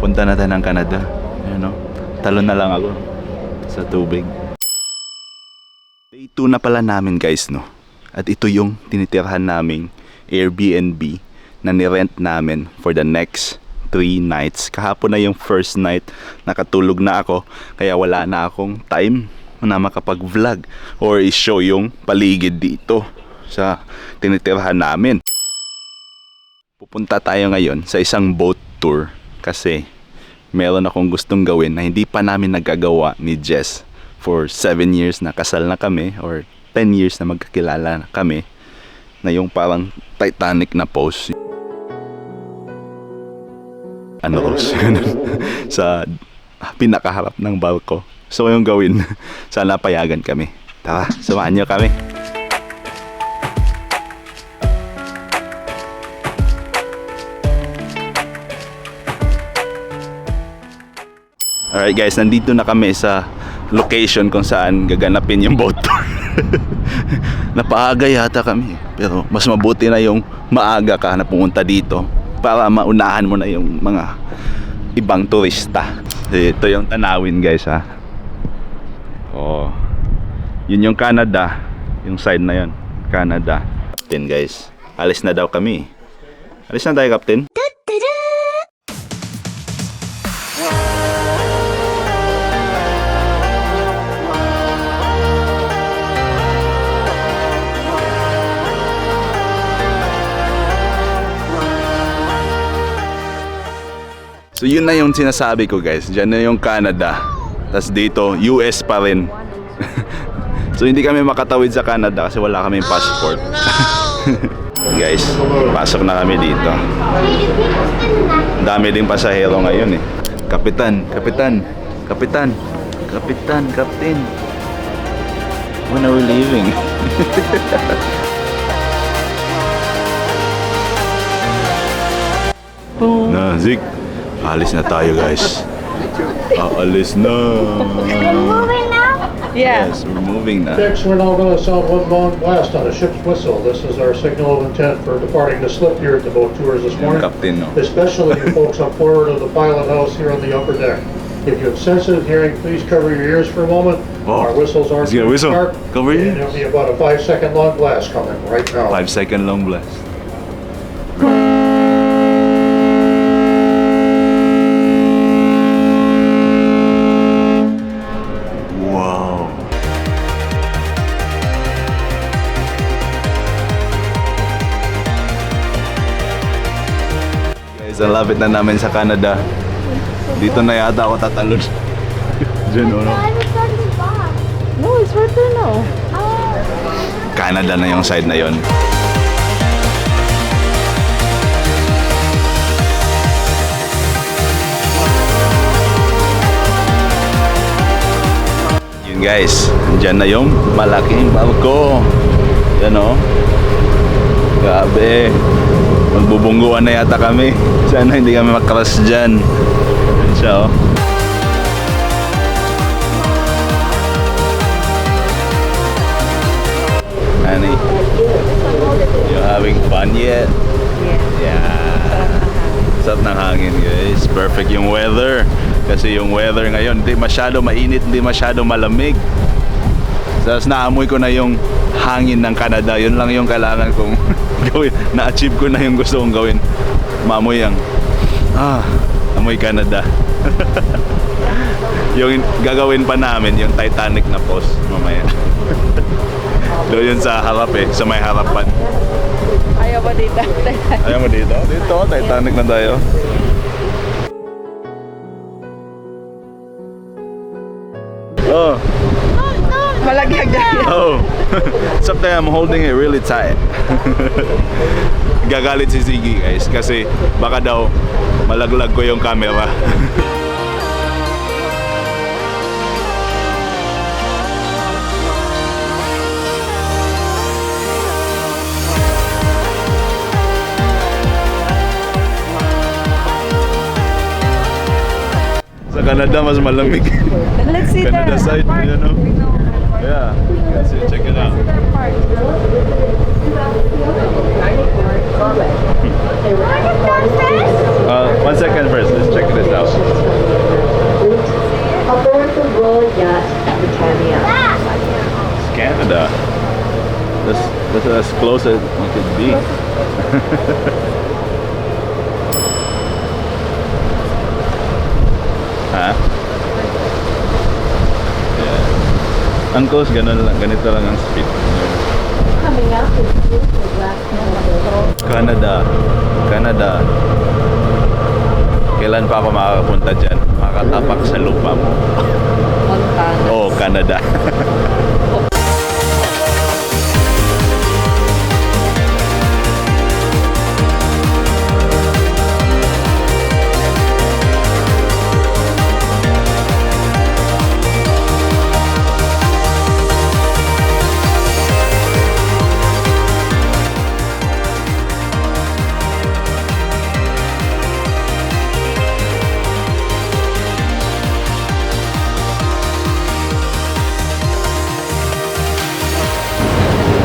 Papunta na tayo ng Canada. Ayan, no? Talon na lang ako sa tubig. Day 2 na pala namin guys, no? At ito yung tinitirhan naming Airbnb na nirent namin for the next 3 nights. Kahapon na yung first night, nakatulog na ako, kaya wala na akong time na makapag-vlog or i-show yung paligid dito sa tinitirhan namin. Pupunta tayo ngayon sa isang boat tour kasi meron akong gustong gawin na hindi pa namin nagagawa ni Jess. For 7 years na kasal na kami or 10 years na magkakilala na kami, na yung parang Titanic na pose. Ano Rose? Sa pinakaharap ng barko. So yung gawin, sana payagan kami. Tara, samahan nyo kami. Alright guys, nandito na kami sa location kung saan gaganapin yung boat tour. Napaaga yata kami, pero mas mabuti na yung maaga ka na pumunta dito para maunahan mo na yung mga ibang turista. Ito yung tanawin guys ha. Oh, yun yung Canada, yung side na yun, Canada. Captain guys, alis na daw kami. Alis na tayo, Captain. So yun na yung sinasabi ko guys. Diyan na yung Canada. Tapos dito, US pa rin. So hindi kami makatawid sa Canada kasi wala kaming passport. Guys, pasok na kami dito. Dami ding pasahero ngayon eh. Kapitan, kapitan, kapitan, kapitan, captain. When are we leaving? Na, Zig. Alis na tayo guys. Aalis na. We're moving now? Yeah. Yes, we're moving na. We're now going to sound one long blast on a ship's whistle. This is our signal of intent for departing the slip here at the boat tours this Yung morning. captain, no? Especially you folks up forward of the pilot house here on the upper deck. If you have sensitive hearing, please cover your ears for a moment. Oh, Our whistles aren't he's gonna whistle. sharp. Cover your And ears. it'll be about a 5-second long blast coming right now. 5-second long blast. Wow. Guys, ang lapit na namin sa Canada. Dito na yata ako tatalon. Diyan, no? No, it's right there now. Canada na yung side na yon. Yun guys, dyan na yung malaking barko. Yan o. Grabe. Magbubungguan na yata kami. Sana hindi kami makras dyan. Yan siya o. Honey, you having fun yet? Yeah. Sarap ng hangin guys. Perfect yung weather. Kasi yung weather ngayon hindi masyado mainit, hindi masyado malamig. Tapos naamoy ko na yung hangin ng Canada. Yun lang yung kailangan kong gawin. Na-achieve ko na yung gusto kong gawin. Maamoy ang amoy Canada. Yung gagawin pa namin yung Titanic na pose mamaya. Doon yun sa harap eh, sa may harapan. Ayaw mo dito. Ayaw mo dito? Dito, Titanic na tayo. Oh, Malagyag dyan. oh. Something I'm holding it really tight. Gagalit si Ziggy guys kasi baka daw malaglag ko yung camera. Sa Canada mas malamig. Let's see Canada the side, you know. Yeah, let's see, check it out. One second first, let's check this out. as close as it could be. Ha? Yeah. Ang close, ganito lang ang speed. Coming up is beautiful black Canada. Kailan pa ako makakapunta dyan? Makatapak sa lupa mo. Montana. Oh, Canada.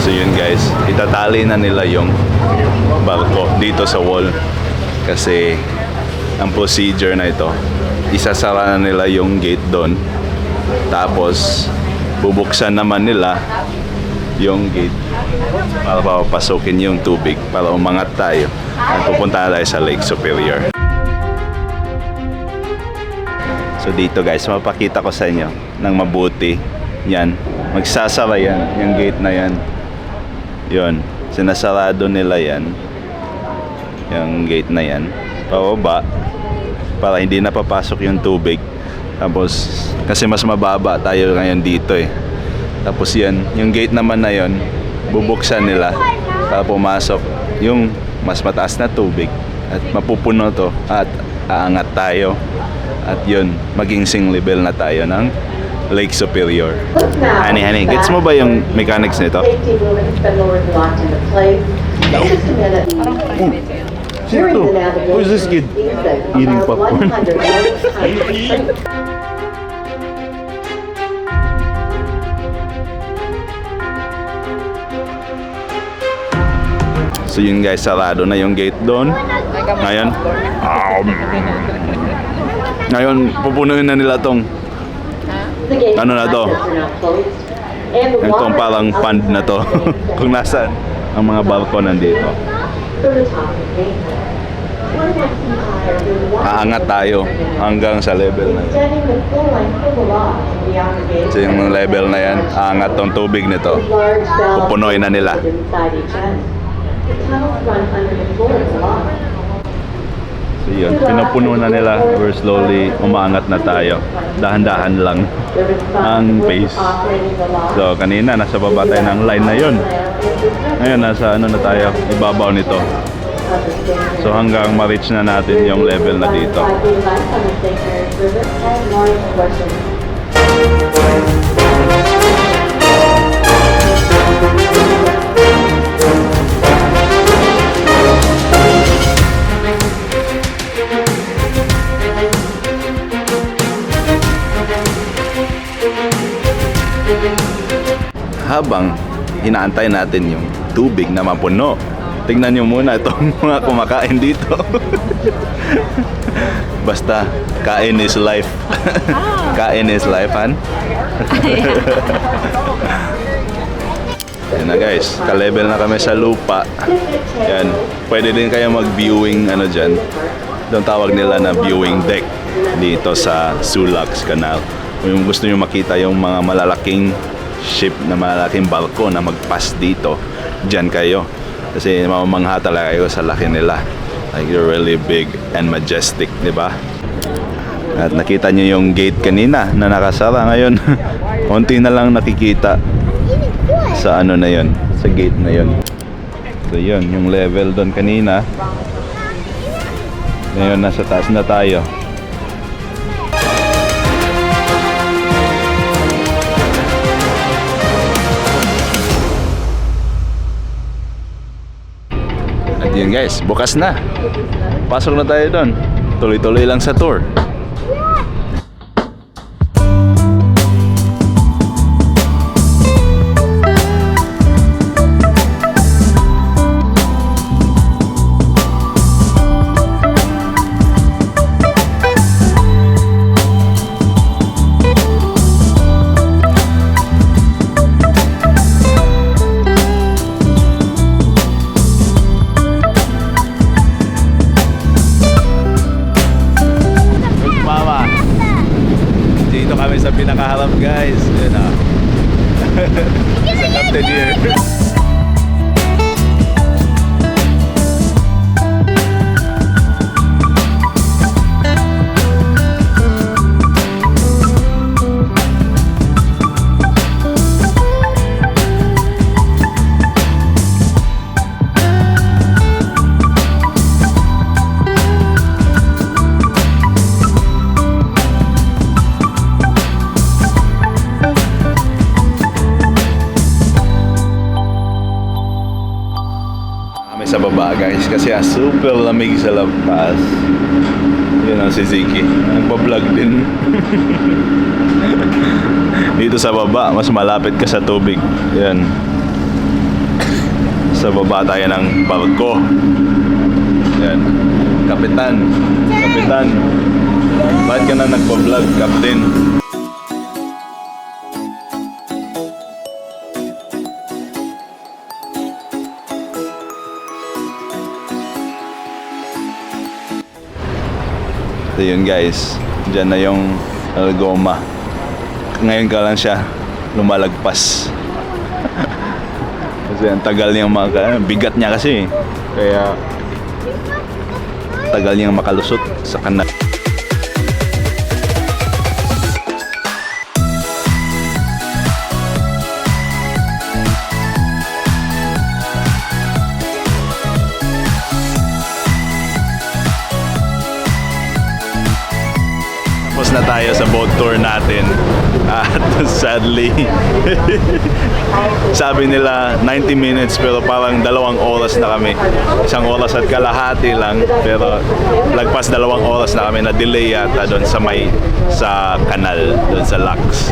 So yun guys, itatali na nila yung barko dito sa wall kasi ang procedure na ito, isasara na nila yung gate doon, tapos bubuksan naman nila yung gate para papasukin yung tubig para umangat tayo at pupunta na tayo sa Lake Superior. So dito guys, mapakita ko sa inyo ng mabuti yan, magsasara yan, yung gate na yan. Yun, sinasarado nila yan, yung gate na yan, pababa para hindi napapasok yung tubig. Tapos kasi mas mababa tayo ngayon dito eh, tapos yan, yung gate naman na yon bubuksan nila para pumasok yung mas mataas na tubig at mapupuno to at aangat tayo at yun, maging sing level na tayo ng Lake Superior. Honey, gets mo ba yung mechanics nito? Sino? Who's this kid? Eating popcorn. So yun guys, sarado na yung gate doon. Ngayon, pupunuin na nila tong ano na to? Itong parang pond na to. Kung nasaan ang mga barko nandito. Aangat tayo hanggang sa level na yan. So yung level na yan, aangat tong tubig nito. Pupunuin na nila. So yun, pinupuno na nila. We're slowly umaangat na tayo. Dahan-dahan lang ang pace. So kanina nasa baba tayo ng line na yun. Ngayon nasa ano na tayo, ibabaw nito. So hanggang ma-reach na natin yung level na dito. Habang inaantay natin yung tubig na mapuno, tingnan nyo muna itong mga kumakain dito. Basta, kain is life. Kain is life, han? Yan na guys, ka-level na kami sa lupa. Yan, pwede din kayo mag-viewing ano dyan. Doon tawag nila na viewing deck dito sa Sulax Canal. Kung gusto nyo makita yung mga malalaking ship na malalaking barko na mag-pass dito, dyan kayo. Kasi mamamangha talaga kayo sa laki nila. Like they're really big and majestic, di ba? At nakita nyo yung gate kanina na nakasara. Ngayon, konti na lang nakikita sa ano na yon, sa gate na yon. So yun, yung level doon kanina. Ngayon nasa taas na tayo. At yun guys, bukas na. Pasok na tayo doon. Tuloy-tuloy lang sa tour. Sa captain here. Kami sa baba guys kasi super lamig sa labas. Yun ang si Ziki. Nagpa-vlog din. Dito sa baba, mas malapit ka sa tubig. Yan. Sa baba tayo ng barko. Yan. Kapitan. Kapitan. Bakit ka na nagpa-vlog, Captain? So yun guys, dyan na yung Algoma. Ngayon ka lang siya lumalagpas. Kasi ang tagal niyang bigat niya kasi. Kaya tagal niyang makalusot sa kanal. Tapos na tayo sa boat tour natin at sadly sabi nila 90 minutes pero parang 2 oras na kami. 1 oras at kalahati lang pero lagpas 2 oras na kami na delay yata doon sa kanal, doon sa locks.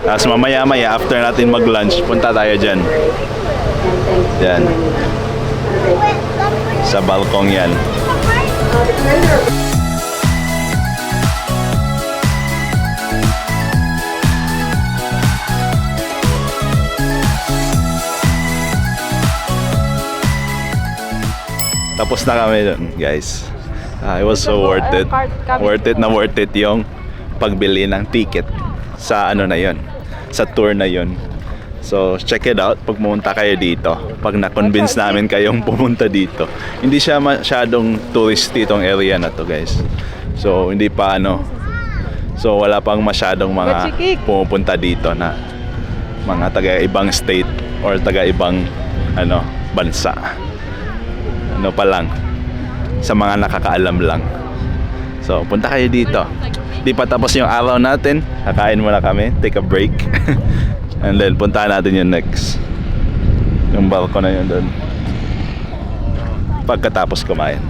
Tapos mamaya after natin mag lunch punta tayo dyan. Yan. Sa balkong yan. Tapos na kami dun, guys. It was so worth it. Worth it yung pagbili ng ticket sa ano na yon, sa tour na yon. So, check it out pag pumunta kayo dito. Pag na-convince namin kayong pumunta dito. Hindi siya masyadong touristy itong area na to, guys. So, hindi pa So, wala pang masyadong mga pumupunta dito na mga taga-ibang state or taga-ibang bansa. Pa lang. Sa mga nakakaalam lang. So, punta kayo dito. Di pa tapos yung araw natin. Kakain muna kami. Take a break. And then, puntahan natin yung next. Yung balko na yun doon. Pagkatapos kumain.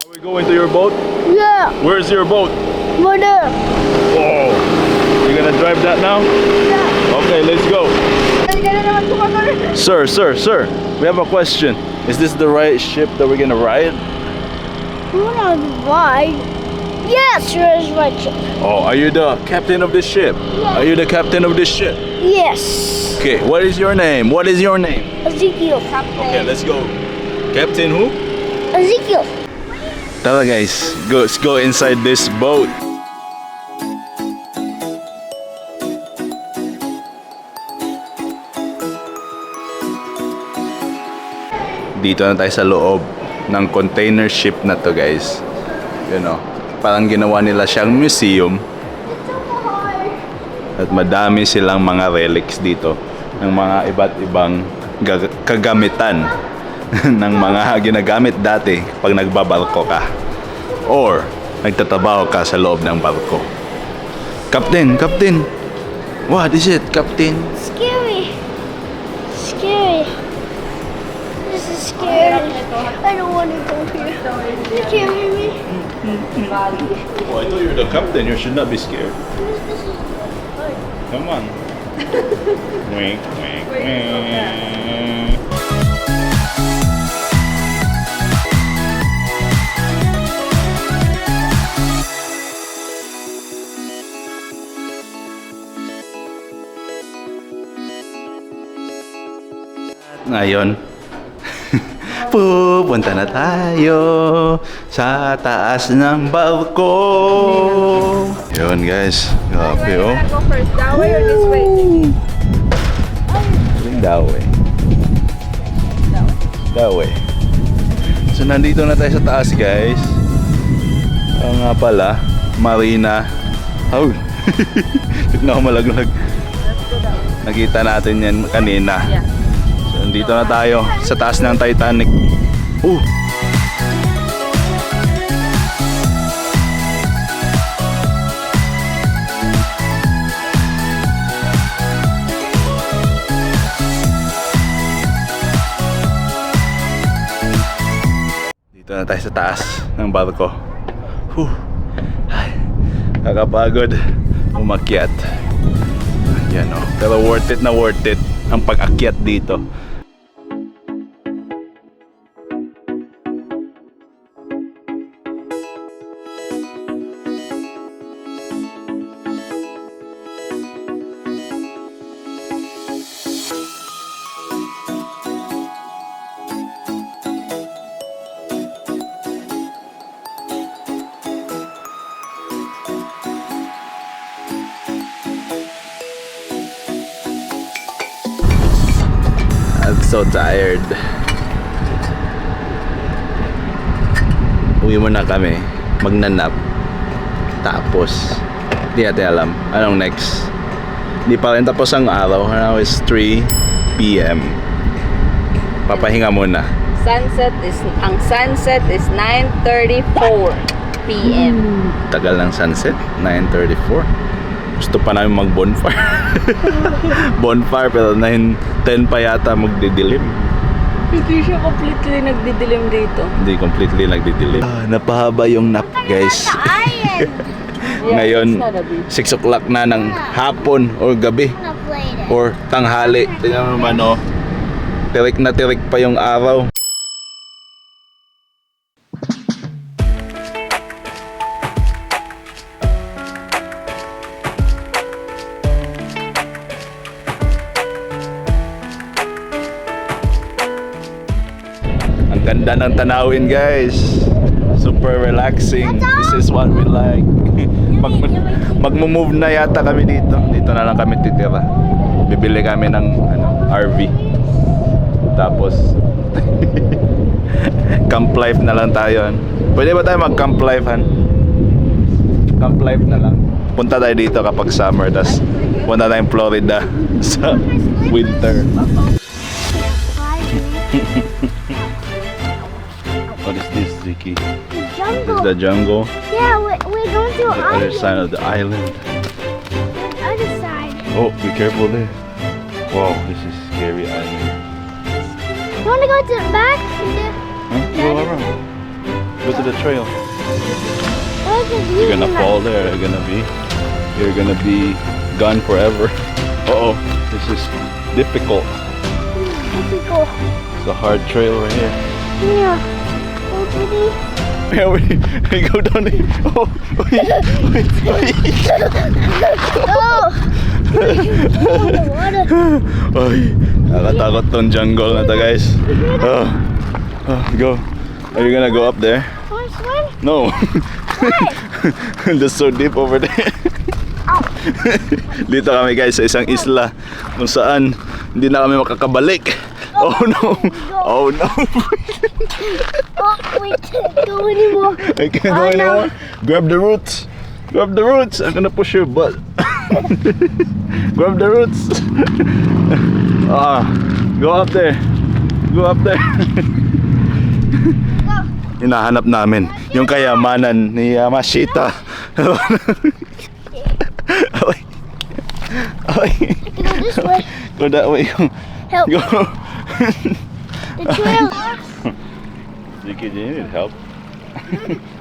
Are we going to your boat? Yeah, Where's your boat? over there. Whoa! You gonna drive that now? Yeah. Okay, let's go. Sir, we have a question. Is this the right ship that we're gonna ride? We're not right. Yes, you're right. Oh, are you the captain of this ship? Are you the captain of this ship? Yes. Okay, what is your name? What is your name? Ezekiel. Okay, let's go. Captain who? Ezekiel. Tara guys, let's go inside this boat. Dito na tayo sa loob ng container ship na to, guys. Parang ginawa nila siyang museum. At madami silang mga relics dito ng mga iba't ibang kagamitan ng mga ginagamit dati pag nagbabarko ka or nagtatrabaho ka sa loob ng barko. Captain! What is it, Captain? Scary. This is scary. I don't want to go here. You carry me. Oh, I thought you were the captain. You should not be scared. Come on. Wink, wink, wink. Ngayon, Pupunta na tayo sa taas ng barko. Yun guys, grabe oh. Go first, that way or this way? That way. That way. So nandito na tayo sa taas guys. Nga pala, Marina. Oh. Tignan ko malaglag. Nakita natin yan kanina. Yeah. So nandito na tayo sa taas ng Titanic. Dito na tayo sa taas ng barko. Ay, kakapagod umakyat. Yan o. Pero worth it ang pag-akyat dito. I'm so tired. Uwi muna kami, magnanap. Tapos, di natin alam anong next. Di pa rin tapos ang araw. Now is 3 p.m. Papahinga muna. Ang sunset is 9:34 p.m. Tagal ng sunset, 9:34. Gusto pa namin mag-bonfire. Bonfire, pero 9:10 pa yata magdidilim. Hindi siya completely nagdidilim dito. Hindi completely nagdidilim. Napahaba yung nap, guys. Ngayon, 6 o'clock na ng hapon or gabi or tanghali. Tingnan mo naman, oh. Tirik na tirik pa yung araw. Ganda ng tanawin guys. Super relaxing. This is what we like. Magmo-move na yata kami dito. Dito na lang kami titira. Bibili kami ng RV. Tapos camp life na lang tayo. Pwede ba tayo mag-camp life, han? Camp life na lang. Punta tayo dito kapag summer. Tapos punta tayong Florida sa winter. What is this, Ziki? The jungle. Is the jungle? Yeah, we're going to The other side of the island. The other side. Oh, be careful there. Wow, this is scary island. You want to go to the back? Huh? Go around. Go to the trail. Where's the view? You're gonna fall there. You're gonna be gone forever. Uh-oh, this is difficult. Difficult. It's a hard trail right here. Yeah. Oh, pretty. Yeah, we go down there. Oh, Oh! Oh, the water. Ay, nakatakot tong jungle na to, guys. Go. Are you gonna go up there? Want to swim? No. That's so deep over there. Dito kami guys sa isang isla kung saan hindi na kami makakabalik. Oh no. Oh no. Oh, wait. Go anymore. I can't go anymore. Grab the roots. Grab the roots. I'm gonna push your butt. Grab the roots. Go up there. Go up there. Hinahanap namin yung kayamanan ni Yamashita. Okay. I can go this way. Go that way. Help. Go. The trail. Ziki, do you need help?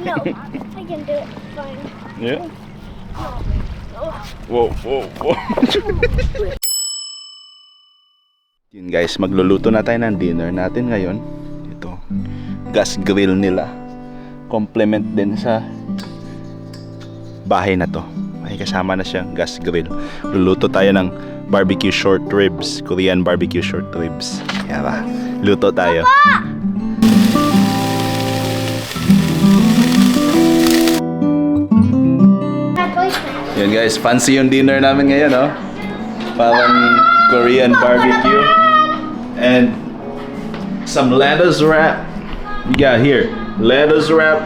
No, I can do it. Fine. Yeah. Whoa, whoa, whoa. Yun guys, magluluto na tayo ng dinner natin ngayon. Ito, gas grill nila. Complement din sa bahay na to. May kasama na siyang gas grill. Luluto tayo ng barbecue short ribs. Korean barbecue short ribs. Kaya ba, luto tayo. Yun guys, fancy yung dinner namin ngayon, oh. Parang Korean barbecue. And some lettuce wrap. We got here lettuce wrap,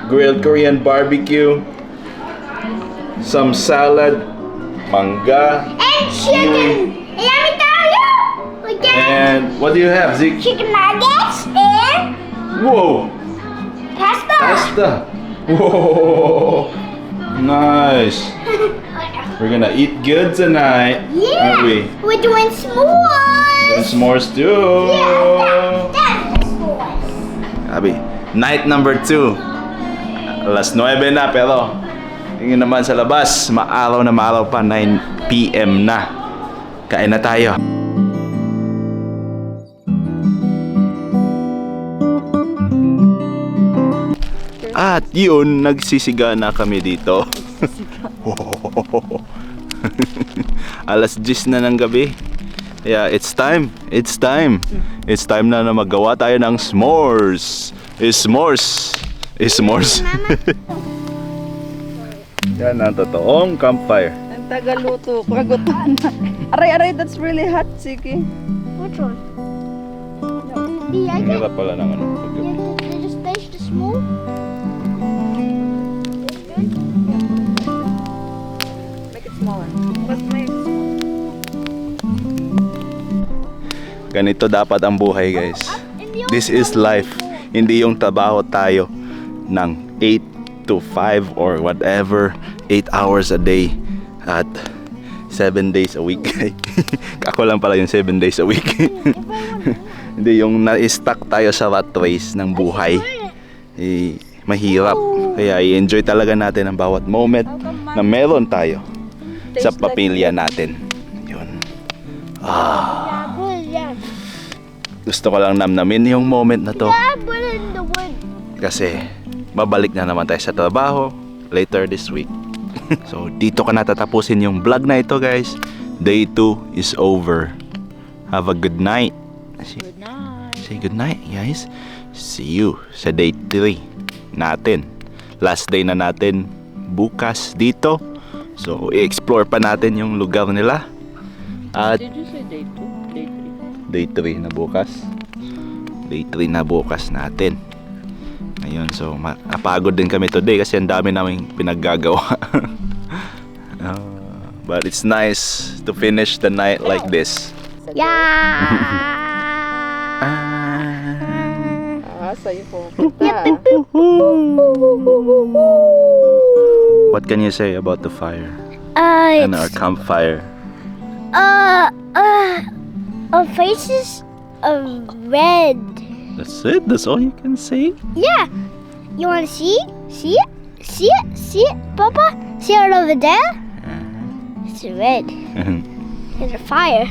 grilled Korean barbecue, some salad, manga, And chicken. Let me tell you. Again. and what do you have, Zeke? Chicken nuggets and Whoa! pasta. Pasta! Whoa! Nice! We're gonna eat good tonight, Yeah. aren't we? We're doing s'mores. And s'mores too! Yeah, that's s'mores. Sabi, night number 2. Alas 9 na, pero tingin naman sa labas, maaraw na maaraw pa, 9 PM na. Kain na tayo. At yun, nagsisiga na kami dito. Alas 10 na ng gabi. Yeah, it's time. It's time. It's time na magawa tayo ng s'mores. S'mores. S'mores. Yan ang totoong campfire. Ang tagaluto, kagutan na. Aray, that's really hot, Siki. Which one? The Ang egg? hirap pala ng ano. They just taste the small. Make it smaller. But make it smaller. Ganito dapat ang buhay, guys. This is life. Hindi yung trabaho tayo ng 8 to 5 or whatever, 8 hours a day at 7 days a week. Ako lang pala yung 7 days a week. Hindi yung na-stuck tayo sa rat race ng buhay. Mahirap. Kaya i-enjoy talaga natin ang bawat moment na meron tayo sa pamilya natin. Yun. Put it down. Gusto ko lang namnamin yung moment na to. Yeah, put it in the wood. Kasi babalik na naman tayo sa trabaho later this week. So dito ka natatapusin yung vlog na ito, guys. Day 2 is over. Have a good night. Good night. Say good night, guys. See you sa day 3 natin. Last day na natin bukas dito. So i-explore pa natin yung lugar nila. At Did you say day 2? Day 3? day 3 na bukas. Day 3 na bukas natin. Ayun, so napagod din kami today kasi ang dami naming pinaggagawa. But it's nice to finish the night like this. Yeah. Sa'yo po. Kita. What can you say about the fire and our campfire? Our faces are red. That's it? That's all you can say? Yeah. You want to see? See it? See it? See it, Papa? See it over there? It's red. There's a fire.